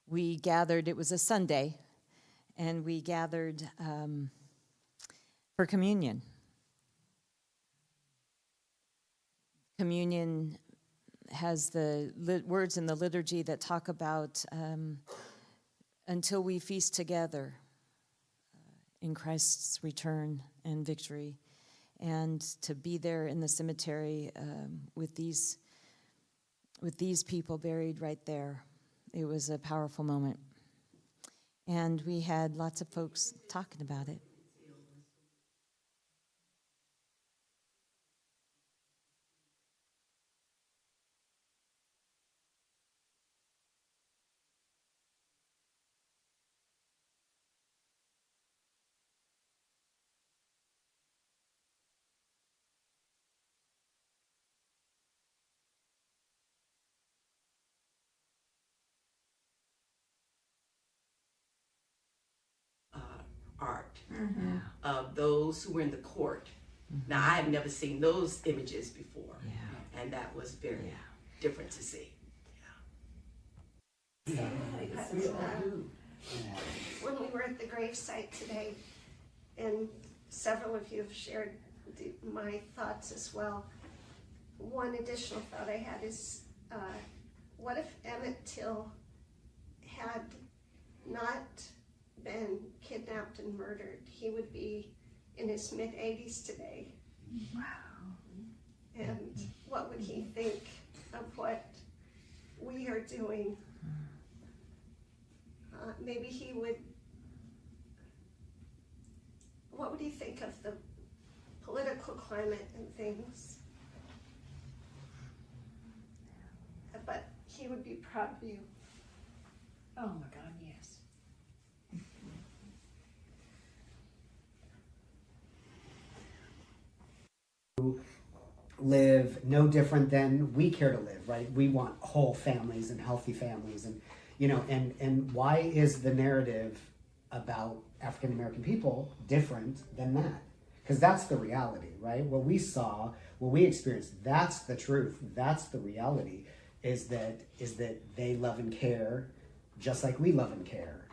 We gathered, it was a Sunday, and we gathered for communion. Communion has the words in the liturgy that talk about until we feast together in Christ's return and victory. And to be there in the cemetery with these people buried right there, it was a powerful moment. And we had lots of folks talking about it. Art of those who were in the court. Now, I have never seen those images before, and that was very different to see. When we were at the gravesite today, and several of you have shared my thoughts as well, one additional thought I had is, what if Emmett Till had not been kidnapped and murdered? He would be in his mid-80s today. Wow. And what would he think of what we are doing? Maybe he would, what would he think of the political climate and things? But he would be proud of you. Oh my God, yes. Live no different than we care to live, right? We want whole families and healthy families, and and why is the narrative about African American people different than that? Because that's the reality, right? What we saw, what we experienced, that's the truth. That's the reality. Is that they love and care, just like we love and care,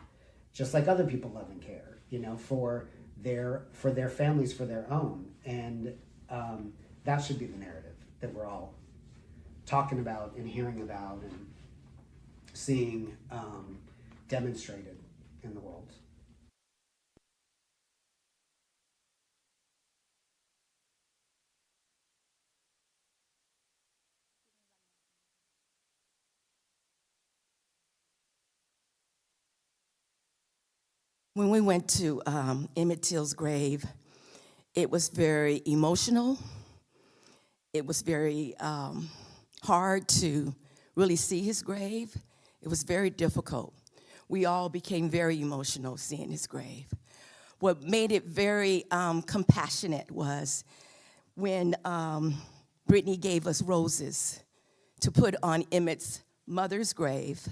just like other people love and care, for their families, for their own, and that should be the narrative that we're all talking about and hearing about and seeing demonstrated in the world. When we went to Emmett Till's grave, it was very emotional. It was very hard to really see his grave. It was very difficult. We all became very emotional seeing his grave. What made it very compassionate was when Brittany gave us roses to put on Emmett's mother's grave,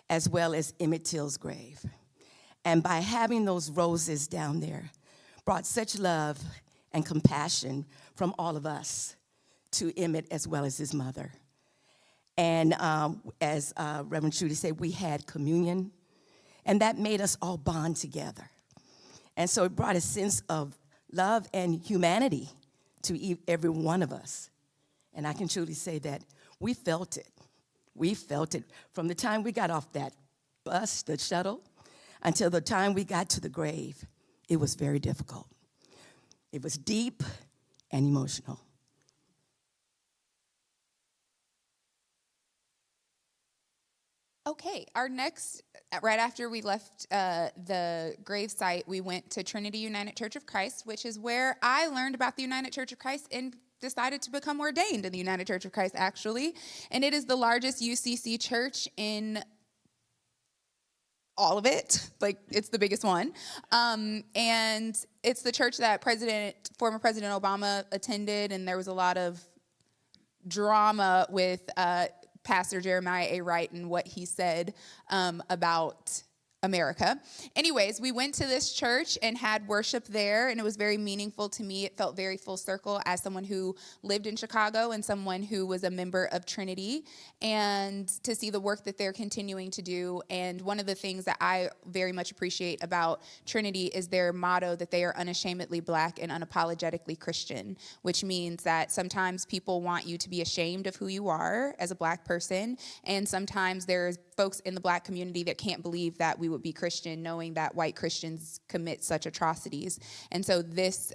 as well as Emmett Till's grave. And by having those roses down there, brought such love and compassion from all of us to Emmett as well as his mother. And as Reverend Trudy said, we had communion, and that made us all bond together. And so it brought a sense of love and humanity to every one of us. And I can truly say that we felt it. We felt it from the time we got off that bus, the shuttle, until the time we got to the grave. It was very difficult. It was deep and emotional. Okay, our next, right after we left the grave site, we went to Trinity United Church of Christ, which is where I learned about the United Church of Christ and decided to become ordained in the United Church of Christ, actually. And it is the largest UCC church in all of it. Like, it's the biggest one. And it's the church that former President Obama attended, and there was a lot of drama with Pastor Jeremiah A. Wright and what he said about America. Anyways, we went to this church and had worship there, and it was very meaningful to me. It felt very full circle as someone who lived in Chicago and someone who was a member of Trinity, and to see the work that they're continuing to do. And one of the things that I very much appreciate about Trinity is their motto that they are unashamedly Black and unapologetically Christian, which means that sometimes people want you to be ashamed of who you are as a Black person, and sometimes there's folks in the Black community that can't believe that we would be Christian, knowing that white Christians commit such atrocities. And so this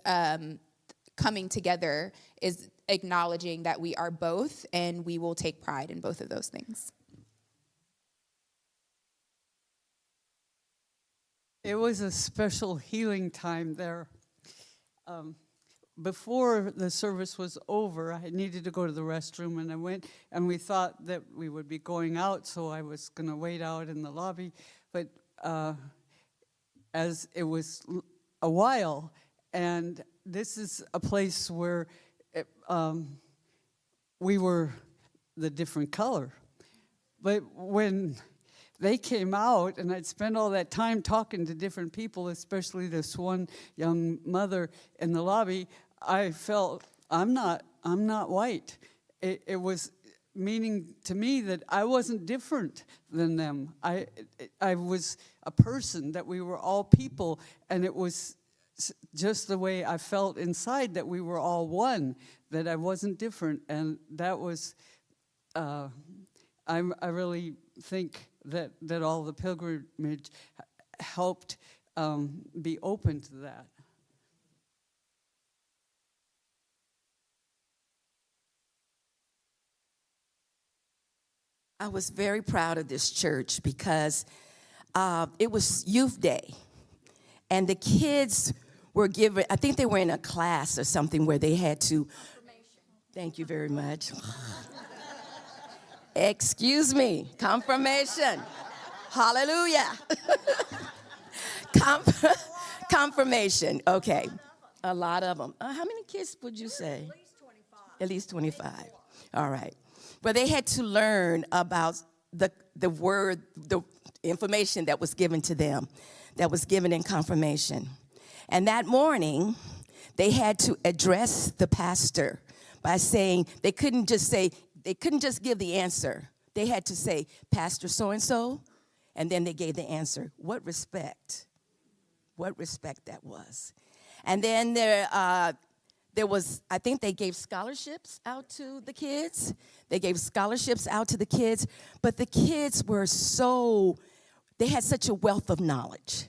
coming together is acknowledging that we are both, and we will take pride in both of those things. It was a special healing time there. Before the service was over, I needed to go to the restroom, and I went, and we thought that we would be going out, so I was going to wait out in the lobby. But as it was a while, and this is a place where we were the different color. But when they came out, and I'd spent all that time talking to different people, especially this one young mother in the lobby, I felt I'm not white. It was meaning to me that I wasn't different than them. I was a person, that we were all people, and it was just the way I felt inside, that we were all one, that I wasn't different. And that was, I really think that all the pilgrimage helped be open to that. I was very proud of this church because it was Youth Day, and the kids were given, I think they were in a class or something where they had to, thank you very much. Excuse me, confirmation. Hallelujah. Confirmation, okay. A lot of them. How many kids would you say? At least 25. At least 25, all right. But they had to learn about the word, the information that was given to them, that was given in confirmation. And that morning, they had to address the pastor by saying, they couldn't just give the answer. They had to say, Pastor so-and-so, and then they gave the answer. What respect that was. And then I think they gave scholarships out to the kids. They gave scholarships out to the kids, but the kids they had such a wealth of knowledge,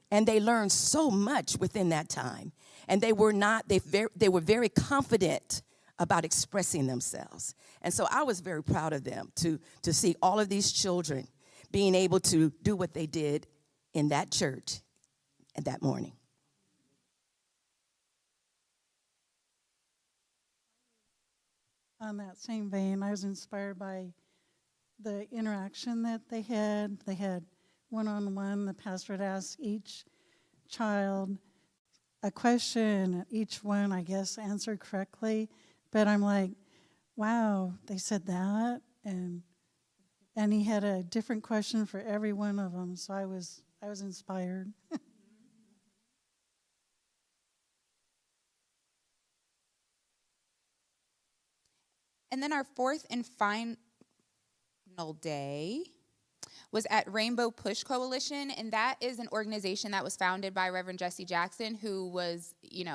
and they learned so much within that time. And they were very confident about expressing themselves. And so I was very proud of them to see all of these children being able to do what they did in that church and that morning. On that same vein, I was inspired by the interaction that they had. They had one-on-one. The pastor would ask each child a question. Each one, I guess, answered correctly. But I'm like, wow, they said that, and he had a different question for every one of them. So I was inspired. And then our fourth and final day was at Rainbow Push Coalition, and that is an organization that was founded by Reverend Jesse Jackson, who was, he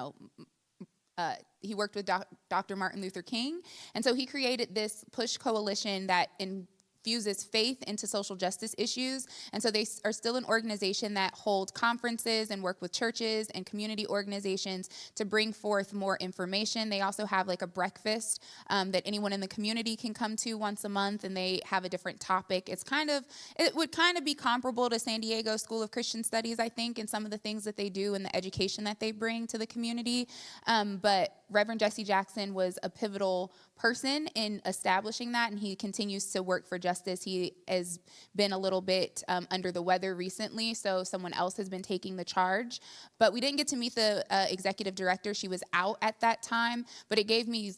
worked with Dr. Martin Luther King, and so he created this push coalition that infuses faith into social justice issues. And so they are still an organization that hold conferences and work with churches and community organizations to bring forth more information. They also have like a breakfast that anyone in the community can come to once a month, and they have a different topic. It would kind of be comparable to San Diego School of Christian Studies, I think, in some of the things that they do and the education that they bring to the community. But Reverend Jesse Jackson was a pivotal person in establishing that, and he continues to work for justice. He has been a little bit under the weather recently, so someone else has been taking the charge. But we didn't get to meet the executive director. She was out at that time, but it gave me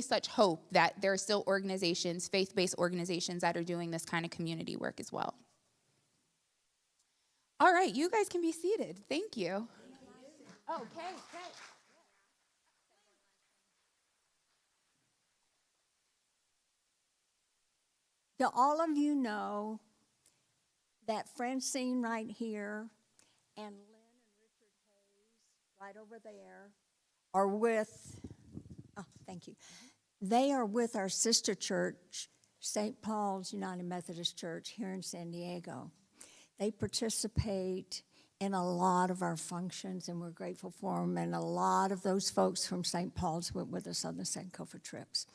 such hope that there are still organizations, faith-based organizations, that are doing this kind of community work as well. All right, you guys can be seated. Thank you. Okay. Do all of you know that Francine right here and Lynn and Richard Hayes right over there are with, thank you. They are with our sister church, St. Paul's United Methodist Church here in San Diego. They participate in a lot of our functions, and we're grateful for them. And a lot of those folks from St. Paul's went with us on the Sankofa trips.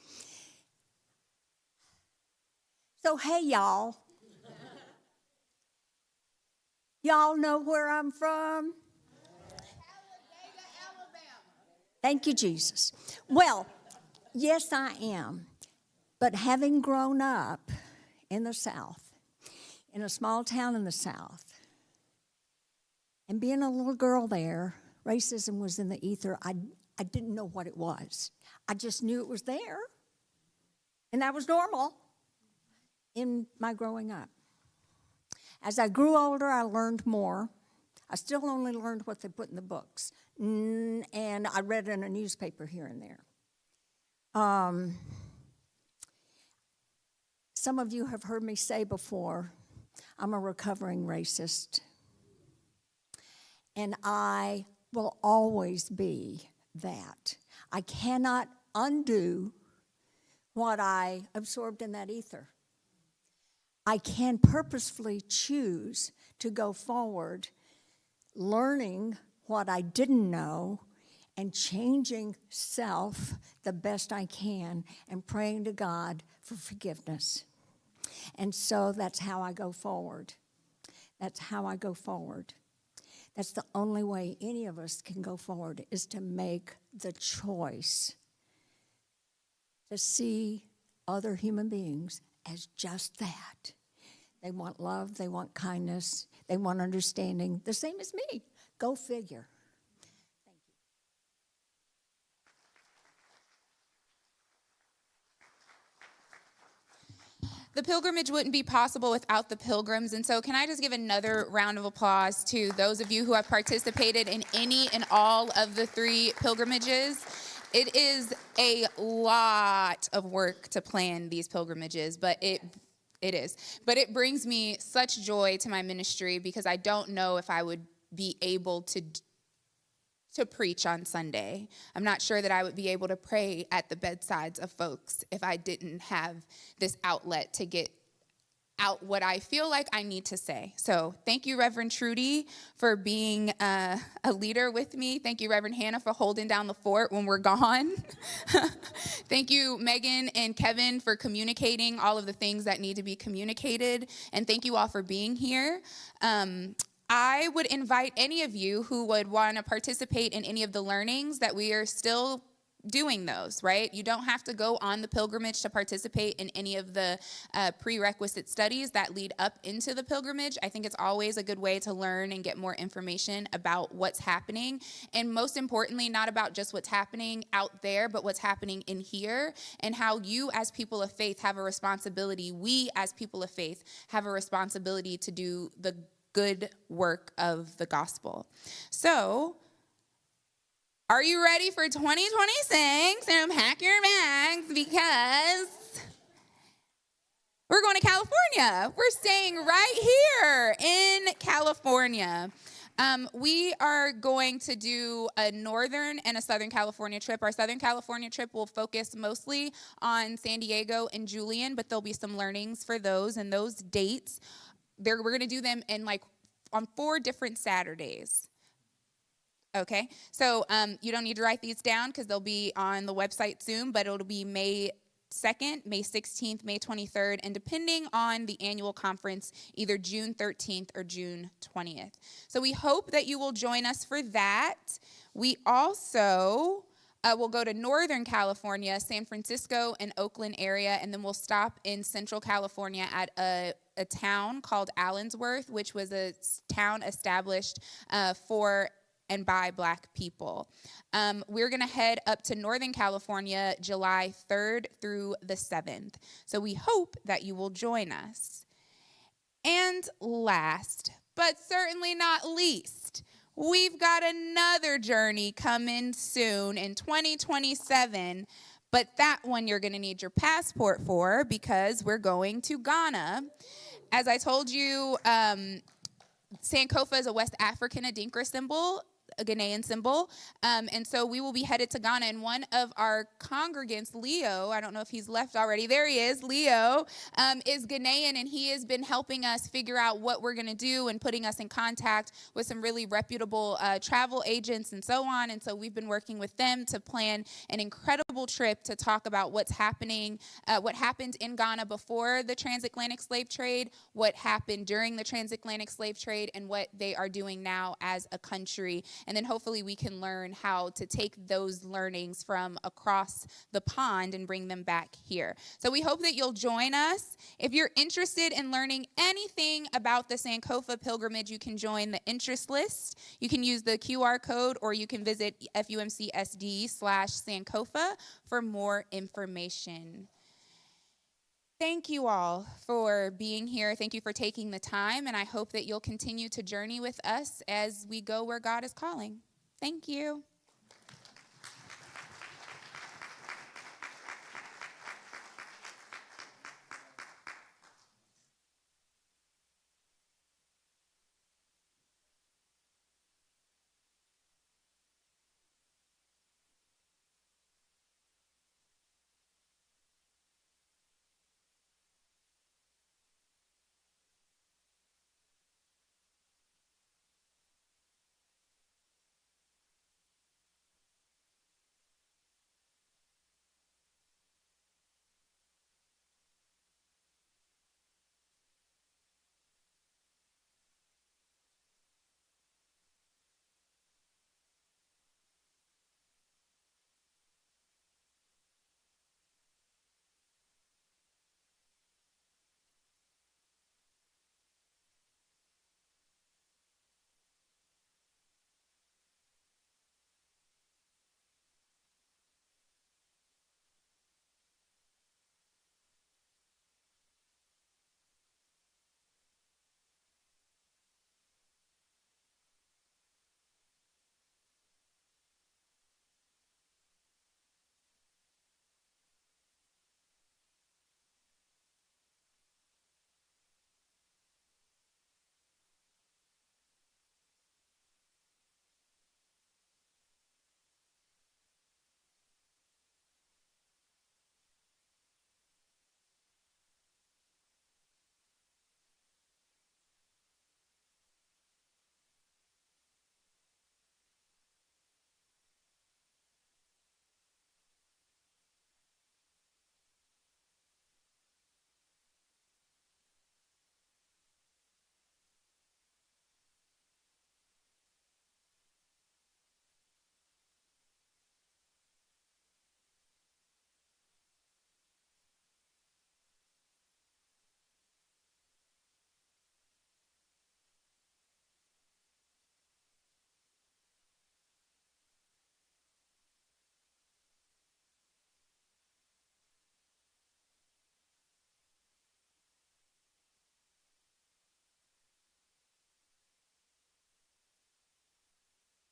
So, hey, y'all. Y'all know where I'm from? Thank you, Jesus. Well, yes, I am. But having grown up in the South, in a small town in the South, and being a little girl there, racism was in the ether. I didn't know what it was. I just knew it was there, and that was normal in my growing up. As I grew older, I learned more. I still only learned what they put in the books, and I read in a newspaper here and there. Some of you have heard me say before, I'm a recovering racist, and I will always be that. I cannot undo what I absorbed in that ether. I can purposefully choose to go forward, learning what I didn't know and changing self the best I can and praying to God for forgiveness. And so that's how I go forward. That's how I go forward. That's the only way any of us can go forward, is to make the choice to see other human beings as just that. They want love, they want kindness, they want understanding, the same as me. Go figure. The pilgrimage wouldn't be possible without the pilgrims, and so can I just give another round of applause to those of you who have participated in any and all of the 3 pilgrimages. It is a lot of work to plan these pilgrimages, but it is. But it brings me such joy to my ministry, because I don't know if I would be able to to preach on Sunday. I'm not sure that I would be able to pray at the bedsides of folks if I didn't have this outlet to get out what I feel like I need to say. So thank you, Reverend Trudy, for being a leader with me. Thank you, Reverend Hannah, for holding down the fort when we're gone. Thank you, Megan and Kevin, for communicating all of the things that need to be communicated. And thank you all for being here. I would invite any of you who would want to participate in any of the learnings that we are still doing those, right? You don't have to go on the pilgrimage to participate in any of the prerequisite studies that lead up into the pilgrimage. I think it's always a good way to learn and get more information about what's happening. And most importantly, not about just what's happening out there, but what's happening in here, and how you as people of faith have a responsibility. We as people of faith have a responsibility to do the good work of the gospel. So, are you ready for 2026? And pack your bags because we're going to California. We're staying right here in California. We are going to do a Northern and a Southern California trip. Our Southern California trip will focus mostly on San Diego and Julian, but there'll be some learnings for those and those dates. We're going to do them on 4 different Saturdays. Okay, so you don't need to write these down because they'll be on the website soon, but it'll be May 2nd, May 16th, May 23rd, and depending on the annual conference, either June 13th or June 20th. So we hope that you will join us for that. We also will go to Northern California, San Francisco and Oakland area, and then we'll stop in Central California at a town called Allensworth, which was a town established for and by Black people. We're going to head up to Northern California July 3rd through the 7th. So we hope that you will join us. And last, but certainly not least, we've got another journey coming soon in 2027, but that one you're going to need your passport for because we're going to Ghana. As I told you, Sankofa is a West African Adinkra symbol, a Ghanaian symbol, and so we will be headed to Ghana, and one of our congregants, Leo, I don't know if he's left already, there he is, Leo, is Ghanaian, and he has been helping us figure out what we're going to do and putting us in contact with some really reputable travel agents and so on, and so we've been working with them to plan an incredible trip to talk about what's happening, what happened in Ghana before the transatlantic slave trade, what happened during the transatlantic slave trade, and what they are doing now as a country. And then hopefully we can learn how to take those learnings from across the pond and bring them back here. So we hope that you'll join us. If you're interested in learning anything about the Sankofa Pilgrimage, you can join the interest list. You can use the QR code, or you can visit FUMCSD/Sankofa for more information. Thank you all for being here. Thank you for taking the time, and I hope that you'll continue to journey with us as we go where God is calling. Thank you.